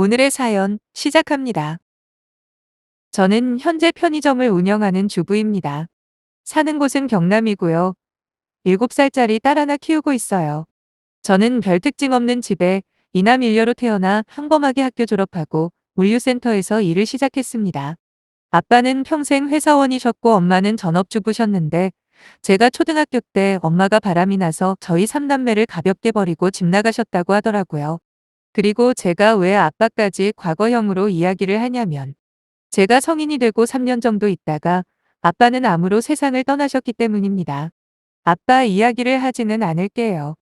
오늘의 사연 시작합니다. 저는 현재 편의점을 운영하는 주부입니다. 사는 곳은 경남이고요. 7살짜리 딸 하나 키우고 있어요. 저는 별 특징 없는 집에 이남 일녀로 태어나 평범하게 학교 졸업하고 물류센터에서 일을 시작했습니다. 아빠는 평생 회사원이셨고 엄마는 전업주부셨는데 제가 초등학교 때 엄마가 바람이 나서 저희 3남매를 가볍게 버리고 집 나가셨다고 하더라고요. 그리고 제가 왜 아빠까지 과거형으로 이야기를 하냐면 제가 성인이 되고 3년 정도 있다가 아빠는 암으로 세상을 떠나셨기 때문입니다. 아빠 이야기를 하지는 않을게요.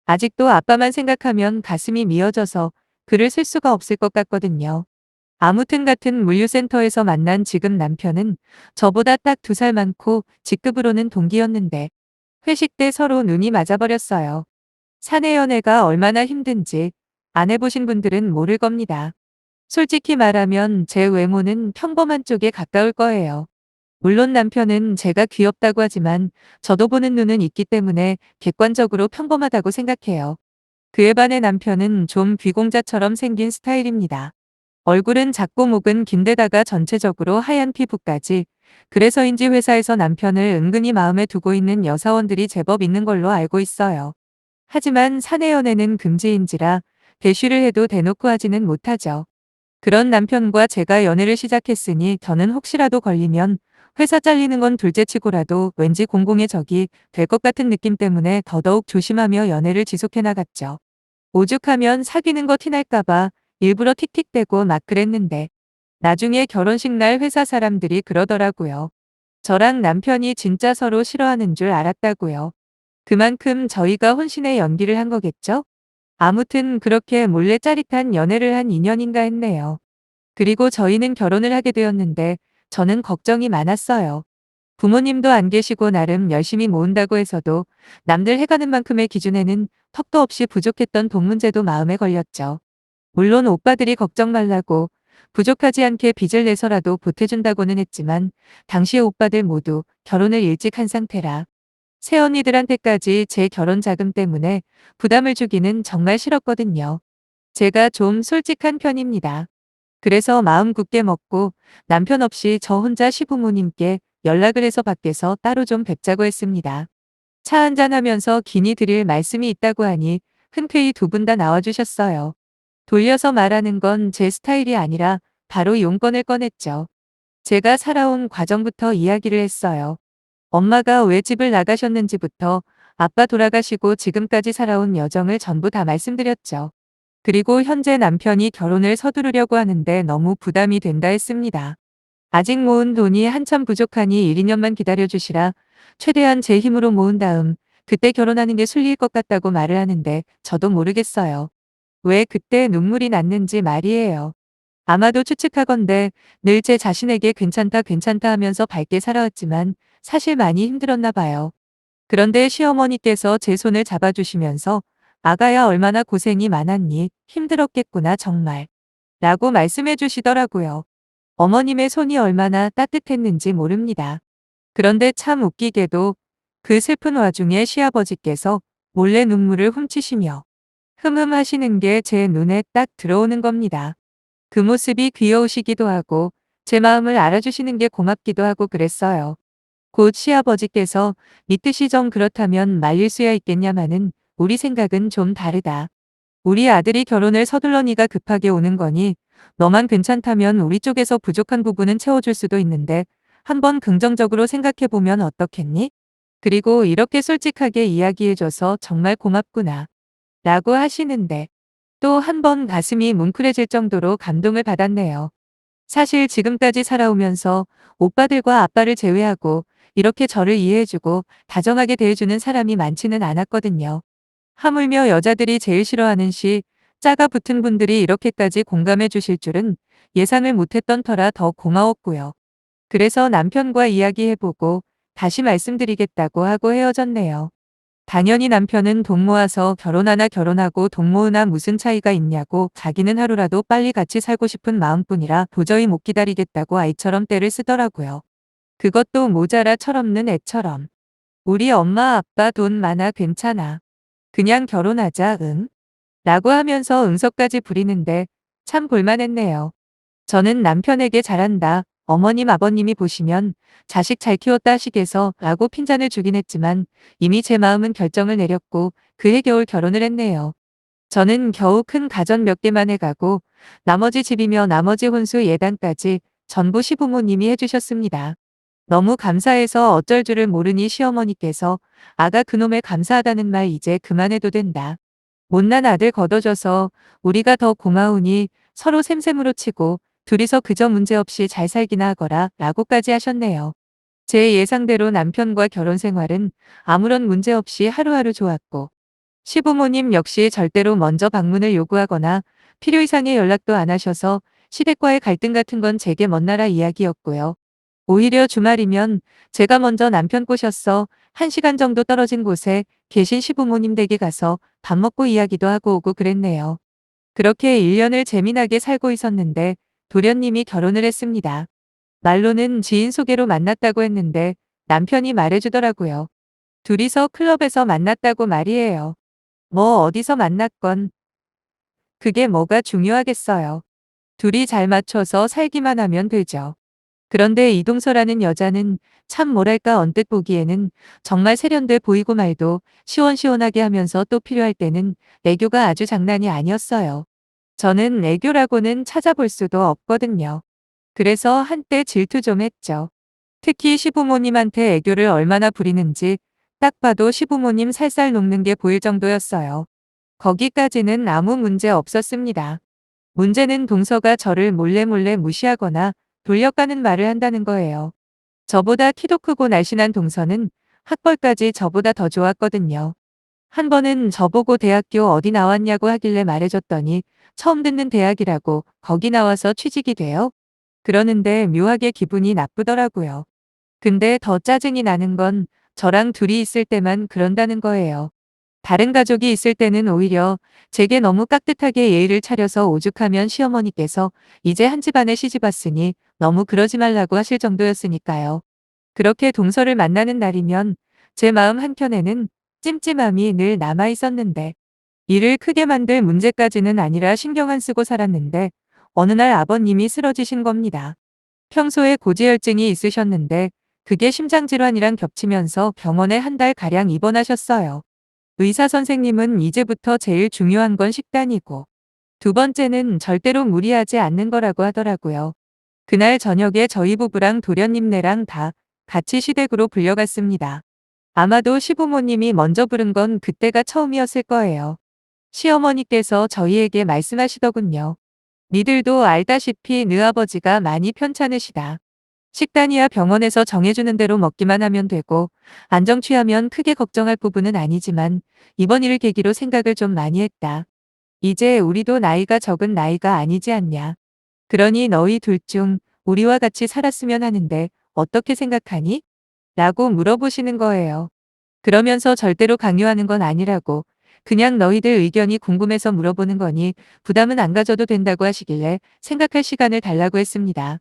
아직도 아빠만 생각하면 가슴이 미어져서 글을 쓸 수가 없을 것 같거든요. 아무튼 같은 물류센터에서 만난 지금 남편은 저보다 딱 2살 많고 직급으로는 동기였는데 회식 때 서로 눈이 맞아버렸어요. 사내 연애가 얼마나 힘든지 안 해보신 분들은 모를 겁니다. 솔직히 말하면 제 외모는 평범한 쪽에 가까울 거예요. 물론 남편은 제가 귀엽다고 하지만 저도 보는 눈은 있기 때문에 객관적으로 평범하다고 생각해요. 그에 반해 남편은 좀 귀공자처럼 생긴 스타일입니다. 얼굴은 작고 목은 긴데다가 전체적으로 하얀 피부까지. 그래서인지 회사에서 남편을 은근히 마음에 두고 있는 여사원들이 제법 있는 걸로 알고 있어요. 하지만 사내 연애는 금지인지라 대쉬를 해도 대놓고 하지는 못하죠. 그런 남편과 제가 연애를 시작했으니 저는 혹시라도 걸리면 회사 잘리는 건 둘째치고라도 왠지 공공의 적이 될 것 같은 느낌 때문에 더더욱 조심하며 연애를 지속해 나갔죠. 오죽하면 사귀는 거 티날까봐 일부러 틱틱대고 막 그랬는데 나중에 결혼식 날 회사 사람들이 그러더라고요. 저랑 남편이 진짜 서로 싫어하는 줄 알았다고요. 그만큼 저희가 혼신의 연기를 한 거겠죠? 아무튼 그렇게 몰래 짜릿한 연애를 한 2년인가 했네요. 그리고 저희는 결혼을 하게 되었는데 저는 걱정이 많았어요. 부모님도 안 계시고 나름 열심히 모은다고 해서도 남들 해가는 만큼의 기준에는 턱도 없이 부족했던 돈 문제도 마음에 걸렸죠. 물론 오빠들이 걱정 말라고 부족하지 않게 빚을 내서라도 보태준다고는 했지만 당시의 오빠들 모두 결혼을 일찍 한 상태라 새언니들한테까지 제 결혼 자금 때문에 부담을 주기는 정말 싫었거든요. 제가 좀 솔직한 편입니다. 그래서 마음 굳게 먹고 남편 없이 저 혼자 시부모님께 연락을 해서 밖에서 따로 좀 뵙자고 했습니다. 차 한잔하면서 기니 드릴 말씀이 있다고 하니 흔쾌히 두 분 다 나와주셨어요. 돌려서 말하는 건 제 스타일이 아니라 바로 용건을 꺼냈죠. 제가 살아온 과정부터 이야기를 했어요. 엄마가 왜 집을 나가셨는지부터 아빠 돌아가시고 지금까지 살아온 여정을 전부 다 말씀드렸죠. 그리고 현재 남편이 결혼을 서두르려고 하는데 너무 부담이 된다 했습니다. 아직 모은 돈이 한참 부족하니 1, 2년만 기다려주시라 최대한 제 힘으로 모은 다음 그때 결혼하는 게 순리일 것 같다고 말을 하는데 저도 모르겠어요. 왜 그때 눈물이 났는지 말이에요. 아마도 추측하건대 늘 제 자신에게 괜찮다 괜찮다 하면서 밝게 살아왔지만 사실 많이 힘들었나 봐요. 그런데 시어머니께서 제 손을 잡아주시면서 아가야 얼마나 고생이 많았니? 힘들었겠구나 정말. 라고 말씀해 주시더라고요. 어머님의 손이 얼마나 따뜻했는지 모릅니다. 그런데 참 웃기게도 그 슬픈 와중에 시아버지께서 몰래 눈물을 훔치시며 흠흠 하시는 게 제 눈에 딱 들어오는 겁니다. 그 모습이 귀여우시기도 하고 제 마음을 알아주시는 게 고맙기도 하고 그랬어요. 곧 시아버지께서 믿듯이 정 그렇다면 말릴 수야 있겠냐마는 우리 생각은 좀 다르다. 우리 아들이 결혼을 서둘러니가 급하게 오는 거니 너만 괜찮다면 우리 쪽에서 부족한 부분은 채워줄 수도 있는데 한번 긍정적으로 생각해보면 어떻겠니? 그리고 이렇게 솔직하게 이야기해줘서 정말 고맙구나. 라고 하시는데 또 한 번 가슴이 뭉클해질 정도로 감동을 받았네요. 사실 지금까지 살아오면서 오빠들과 아빠를 제외하고 이렇게 저를 이해해주고 다정하게 대해주는 사람이 많지는 않았거든요. 하물며 여자들이 제일 싫어하는 시, 짝가 붙은 분들이 이렇게까지 공감해 주실 줄은 예상을 못했던 터라 더 고마웠고요. 그래서 남편과 이야기해보고 다시 말씀드리겠다고 하고 헤어졌네요. 당연히 남편은 돈 모아서 결혼하나 결혼하고 돈 모으나 무슨 차이가 있냐고 자기는 하루라도 빨리 같이 살고 싶은 마음뿐이라 도저히 못 기다리겠다고 아이처럼 떼를 쓰더라고요. 그것도 모자라 철없는 애처럼. 우리 엄마 아빠 돈 많아 괜찮아. 그냥 결혼하자 응? 라고 하면서 응석까지 부리는데 참 볼만했네요. 저는 남편에게 잘한다. 어머님 아버님이 보시면 자식 잘 키웠다 하시겠어 라고 핀잔을 주긴 했지만 이미 제 마음은 결정을 내렸고 그해 겨울 결혼을 했네요. 저는 겨우 큰 가전 몇 개만 해가고 나머지 집이며 나머지 혼수 예단까지 전부 시부모님이 해주셨습니다. 너무 감사해서 어쩔 줄을 모르니 시어머니께서 아가 그놈의 감사하다는 말 이제 그만해도 된다. 못난 아들 거둬줘서 우리가 더 고마우니 서로 샘샘으로 치고 둘이서 그저 문제없이 잘 살기나 하거라 라고까지 하셨네요. 제 예상대로 남편과 결혼 생활은 아무런 문제 없이 하루하루 좋았고 시부모님 역시 절대로 먼저 방문을 요구하거나 필요 이상의 연락도 안 하셔서 시댁과의 갈등 같은 건 제게 먼 나라 이야기였고요. 오히려 주말이면 제가 먼저 남편 꼬셨어 1시간 정도 떨어진 곳에 계신 시부모님 댁에 가서 밥 먹고 이야기도 하고 오고 그랬네요. 그렇게 1년을 재미나게 살고 있었는데 도련님이 결혼을 했습니다. 말로는 지인 소개로 만났다고 했는데 남편이 말해주더라고요. 둘이서 클럽에서 만났다고 말이에요. 뭐 어디서 만났건 그게 뭐가 중요하겠어요. 둘이 잘 맞춰서 살기만 하면 되죠. 그런데 이동서라는 여자는 참 뭐랄까 언뜻 보기에는 정말 세련돼 보이고 말도 시원시원하게 하면서 또 필요할 때는 애교가 아주 장난이 아니었어요. 저는 애교라고는 찾아볼 수도 없거든요. 그래서 한때 질투 좀 했죠. 특히 시부모님한테 애교를 얼마나 부리는지 딱 봐도 시부모님 살살 녹는 게 보일 정도였어요. 거기까지는 아무 문제 없었습니다. 문제는 동서가 저를 몰래 무시하거나 돌려가는 말을 한다는 거예요. 저보다 키도 크고 날씬한 동서는 학벌까지 저보다 더 좋았거든요. 한 번은 저보고 대학교 어디 나왔냐고 하길래 말해줬더니 처음 듣는 대학이라고 거기 나와서 취직이 돼요? 그러는데 묘하게 기분이 나쁘더라고요. 근데 더 짜증이 나는 건 저랑 둘이 있을 때만 그런다는 거예요. 다른 가족이 있을 때는 오히려 제게 너무 깍듯하게 예의를 차려서 오죽하면 시어머니께서 이제 한 집안에 시집 왔으니 너무 그러지 말라고 하실 정도였으니까요. 그렇게 동서를 만나는 날이면 제 마음 한켠에는 찜찜함이 늘 남아 있었는데 일을 크게 만들 문제까지는 아니라 신경 안 쓰고 살았는데 어느 날 아버님이 쓰러지신 겁니다. 평소에 고지혈증이 있으셨는데 그게 심장질환이랑 겹치면서 병원에 한 달 가량 입원하셨어요. 의사 선생님은 이제부터 제일 중요한 건 식단이고 두 번째는 절대로 무리하지 않는 거라고 하더라고요. 그날 저녁에 저희 부부랑 도련님네랑 다 같이 시댁으로 불려갔습니다. 아마도 시부모님이 먼저 부른 건 그때가 처음이었을 거예요. 시어머니께서 저희에게 말씀하시더군요. 니들도 알다시피 느 아버지가 많이 편찮으시다. 식단이야 병원에서 정해주는 대로 먹기만 하면 되고 안정 취하면 크게 걱정할 부분은 아니지만 이번 일을 계기로 생각을 좀 많이 했다. 이제 우리도 나이가 적은 나이가 아니지 않냐. 그러니 너희 둘 중 우리와 같이 살았으면 하는데 어떻게 생각하니? 라고 물어보시는 거예요. 그러면서 절대로 강요하는 건 아니라고 그냥 너희들 의견이 궁금해서 물어보는 거니 부담은 안 가져도 된다고 하시길래 생각할 시간을 달라고 했습니다.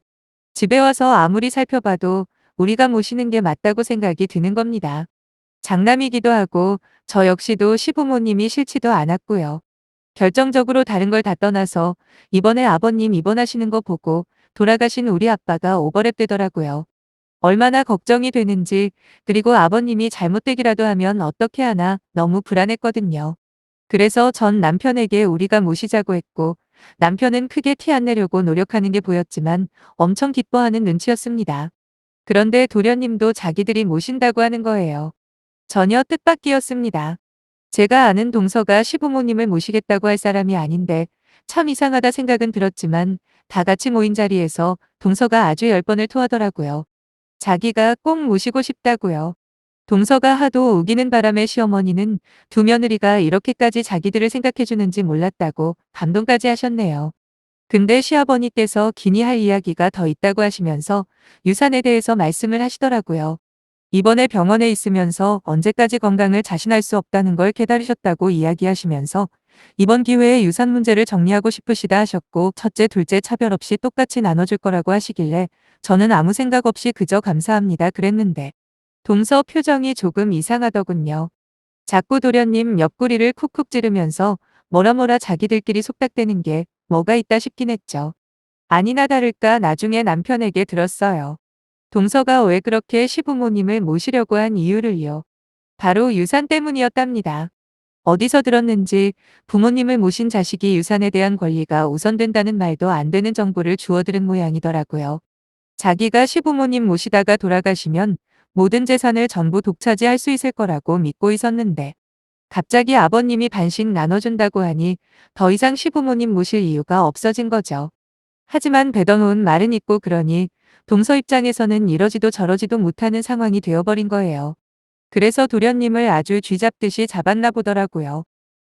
집에 와서 아무리 살펴봐도 우리가 모시는 게 맞다고 생각이 드는 겁니다. 장남이기도 하고 저 역시도 시부모님이 싫지도 않았고요. 결정적으로 다른 걸 다 떠나서 이번에 아버님 입원하시는 거 보고 돌아가신 우리 아빠가 오버랩 되더라고요. 얼마나 걱정이 되는지 그리고 아버님이 잘못되기라도 하면 어떻게 하나 너무 불안했거든요. 그래서 전 남편에게 우리가 모시자고 했고 남편은 크게 티 안 내려고 노력하는 게 보였지만 엄청 기뻐하는 눈치였습니다. 그런데 도련님도 자기들이 모신다고 하는 거예요. 전혀 뜻밖이었습니다. 제가 아는 동서가 시부모님을 모시겠다고 할 사람이 아닌데 참 이상하다 생각은 들었지만 다 같이 모인 자리에서 동서가 아주 10번을 토하더라고요. 자기가 꼭 모시고 싶다고요. 동서가 하도 우기는 바람에 시어머니는 두 며느리가 이렇게까지 자기들을 생각해 주는지 몰랐다고 감동까지 하셨네요. 근데 시아버니께서 기니 할 이야기가 더 있다고 하시면서 유산에 대해서 말씀을 하시더라고요. 이번에 병원에 있으면서 언제까지 건강을 자신할 수 없다는 걸 깨달으셨다고 이야기하시면서 이번 기회에 유산 문제를 정리하고 싶으시다 하셨고 첫째, 둘째 차별 없이 똑같이 나눠줄 거라고 하시길래 저는 아무 생각 없이 그저 감사합니다 그랬는데 동서 표정이 조금 이상하더군요. 자꾸 도련님 옆구리를 쿡쿡 찌르면서 뭐라 자기들끼리 속닥대는 게 뭐가 있다 싶긴 했죠. 아니나 다를까 나중에 남편에게 들었어요. 동서가 왜 그렇게 시부모님을 모시려고 한 이유를요. 바로 유산 때문이었답니다. 어디서 들었는지 부모님을 모신 자식이 유산에 대한 권리가 우선된다는 말도 안 되는 정보를 주워 들은 모양이더라고요. 자기가 시부모님 모시다가 돌아가시면 모든 재산을 전부 독차지할 수 있을 거라고 믿고 있었는데 갑자기 아버님이 반씩 나눠준다고 하니 더 이상 시부모님 모실 이유가 없어진 거죠. 하지만 뱉어놓은 말은 있고 그러니 동서 입장에서는 이러지도 저러지도 못하는 상황이 되어버린 거예요. 그래서 도련님을 아주 쥐잡듯이 잡았나 보더라고요.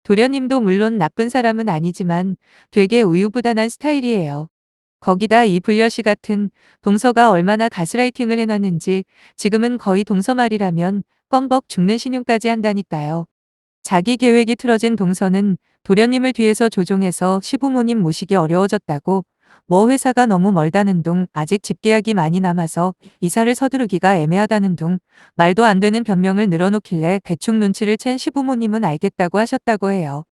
도련님도 물론 나쁜 사람은 아니지만 되게 우유부단한 스타일이에요. 거기다 이 불려시 같은 동서가 얼마나 가스라이팅을 해놨는지 지금은 거의 동서 말이라면 껌벅 죽는 신용까지 한다니까요. 자기 계획이 틀어진 동서는 도련님을 뒤에서 조종해서 시부모님 모시기 어려워졌다고 뭐 회사가 너무 멀다는 둥 아직 집계약이 많이 남아서 이사를 서두르기가 애매하다는 둥 말도 안 되는 변명을 늘어놓길래 대충 눈치를 챈 시부모님은 알겠다고 하셨다고 해요.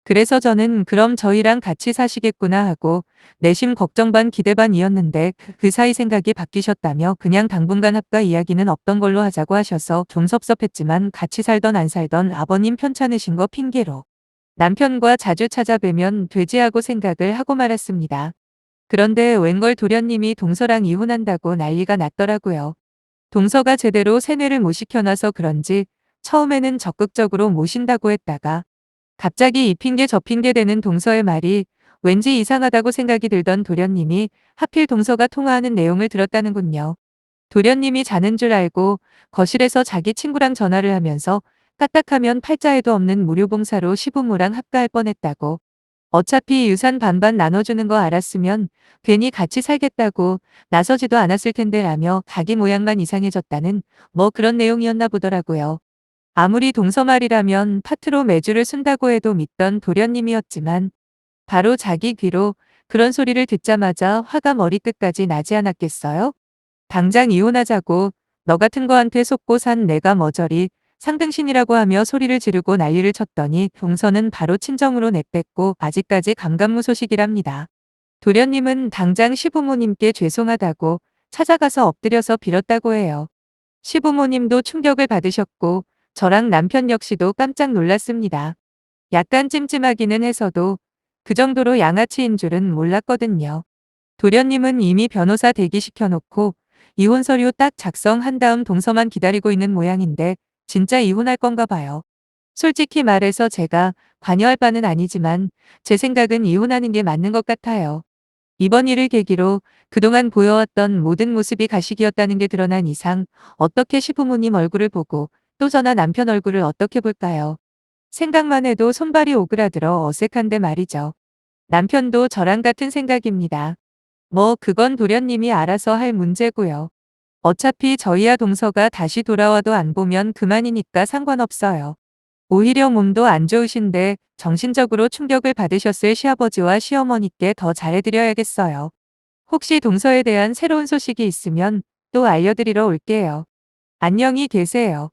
그래서 저는 그럼 저희랑 같이 사시겠구나 하고 내심 걱정 반 기대 반이었는데 그 사이 생각이 바뀌셨다며 그냥 당분간 합가 이야기는 없던 걸로 하자고 하셔서 좀 섭섭했지만 같이 살던 안 살던 아버님 편찮으신 거 핑계로 남편과 자주 찾아뵈면 되지 하고 생각을 하고 말았습니다. 그런데 웬걸 도련님이 동서랑 이혼한다고 난리가 났더라고요. 동서가 제대로 세뇌를 못 시켜놔서 그런지 처음에는 적극적으로 모신다고 했다가 갑자기 이 핑계 저 핑계 대는 동서의 말이 왠지 이상하다고 생각이 들던 도련님이 하필 동서가 통화하는 내용을 들었다는군요. 도련님이 자는 줄 알고 거실에서 자기 친구랑 전화를 하면서 까딱하면 팔자에도 없는 무료봉사로 시부모랑 합가할 뻔했다고. 어차피 유산 반반 나눠주는 거 알았으면 괜히 같이 살겠다고 나서지도 않았을 텐데 라며 자기 모양만 이상해졌다는 뭐 그런 내용이었나 보더라고요. 아무리 동서 말이라면 파트로 매주를 쓴다고 해도 믿던 도련님이었지만 바로 자기 귀로 그런 소리를 듣자마자 화가 머리끝까지 나지 않았겠어요? 당장 이혼하자고 너 같은 거한테 속고 산 내가 머저리 상등신이라고 하며 소리를 지르고 난리를 쳤더니 동서는 바로 친정으로 내뺐고 아직까지 감감무소식이랍니다. 도련님은 당장 시부모님께 죄송하다고 찾아가서 엎드려서 빌었다고 해요. 시부모님도 충격을 받으셨고 저랑 남편 역시도 깜짝 놀랐습니다. 약간 찜찜하기는 해서도 그 정도로 양아치인 줄은 몰랐거든요. 도련님은 이미 변호사 대기시켜놓고 이혼 서류 딱 작성한 다음 동서만 기다리고 있는 모양인데 진짜 이혼할 건가 봐요. 솔직히 말해서 제가 관여할 바는 아니지만 제 생각은 이혼하는 게 맞는 것 같아요. 이번 일을 계기로 그동안 보여왔던 모든 모습이 가식이었다는 게 드러난 이상 어떻게 시부모님 얼굴을 보고 또 저나 남편 얼굴을 어떻게 볼까요? 생각만 해도 손발이 오그라들어 어색한데 말이죠. 남편도 저랑 같은 생각입니다. 뭐 그건 도련님이 알아서 할 문제고요. 어차피 저희야 동서가 다시 돌아와도 안 보면 그만이니까 상관없어요. 오히려 몸도 안 좋으신데 정신적으로 충격을 받으셨을 시아버지와 시어머니께 더 잘해드려야겠어요. 혹시 동서에 대한 새로운 소식이 있으면 또 알려드리러 올게요. 안녕히 계세요.